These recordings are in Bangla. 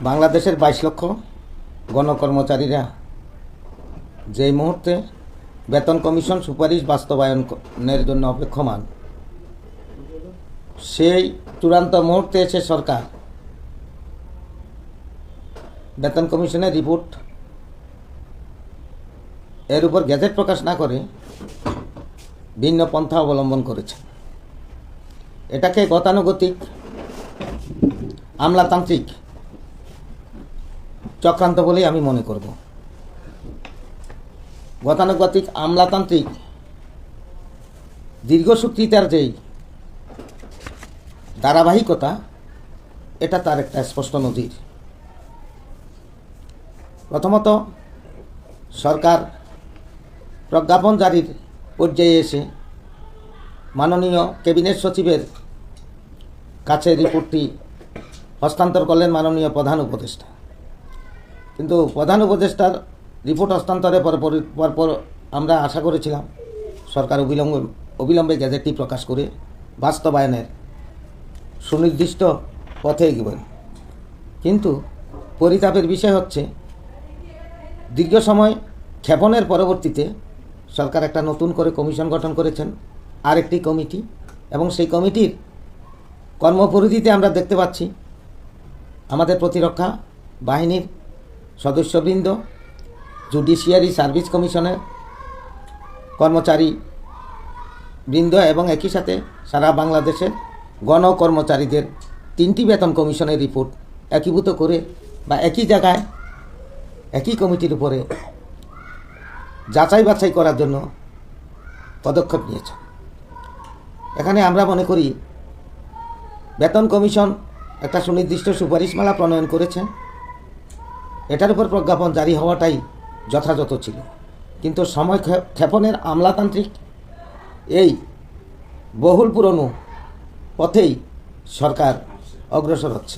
বাংলাদেশের 22 লক্ষ গণকর্মচারীরা যে মুহূর্তে বেতন কমিশন সুপারিশ বাস্তবায়নের জন্য অপেক্ষমান, সেই চূড়ান্ত মুহূর্তে এসে সরকার বেতন কমিশনের রিপোর্ট এর উপর গেজেট প্রকাশ না করে ভিন্ন পন্থা অবলম্বন করেছে। এটাকে গতানুগতিক আমলাতান্ত্রিক চক্রান্ত বলেই আমি মনে করব। গতানুগতিক আমলাতান্ত্রিক দীর্ঘসূত্রিতার যেই ধারাবাহিকতা, এটা তার একটা স্পষ্ট নজির। প্রথমত, সরকার প্রজ্ঞাপন জারির পর্যায়ে এসে মাননীয় ক্যাবিনেট সচিবের কাছে রিপোর্টটি হস্তান্তর করলেন মাননীয় প্রধান উপদেষ্টা। কিন্তু প্রধান উপদেষ্টার রিপোর্ট হস্তান্তরের পর আমরা আশা করেছিলাম সরকার অবিলম্বে গ্যাজেটটি প্রকাশ করে বাস্তবায়নের সুনির্দিষ্ট পথে এগোবেন। কিন্তু পরিতাপের বিষয় হচ্ছে, দীর্ঘ সময় ক্ষেপণের পরবর্তীতে সরকার একটা নতুন করে কমিশন গঠন করেছেন, আরেকটি কমিটি, এবং সেই কমিটির কর্মপরিধিতে আমরা দেখতে পাচ্ছি আমাদের প্রতিরক্ষা বাহিনীর সদস্যবৃন্দ, জুডিশিয়ারি সার্ভিস কমিশনের কর্মচারী বৃন্দ এবং একই সাথে সারা বাংলাদেশের গণকর্মচারীদের 3টি বেতন কমিশনের রিপোর্ট একীভূত করে বা একই জায়গায় একই কমিটির উপরে যাচাই বাছাই করার জন্য পদক্ষেপ নিয়েছে। এখানে আমরা মনে করি বেতন কমিশন একটা সুনির্দিষ্ট সুপারিশমালা প্রণয়ন করেছে, এটার উপর প্রজ্ঞাপন জারি হওয়াটাই যথাযথ ছিল। কিন্তু সময় ক্ষেপণের আমলাতান্ত্রিক এই বহুল পুরনো পথেই সরকার অগ্রসর হচ্ছে।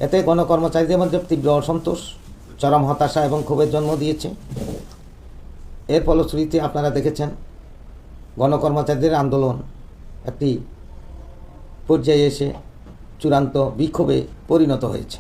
এতে গণকর্মচারীদের মধ্যে তীব্র অসন্তোষ, চরম হতাশা এবং ক্ষোভের জন্ম দিয়েছে। এর ফলশ্রুতিতে আপনারা দেখেছেন গণকর্মচারীদের আন্দোলন একটি পর্যায়ে এসে চূড়ান্ত বিক্ষোভে পরিণত হয়েছে।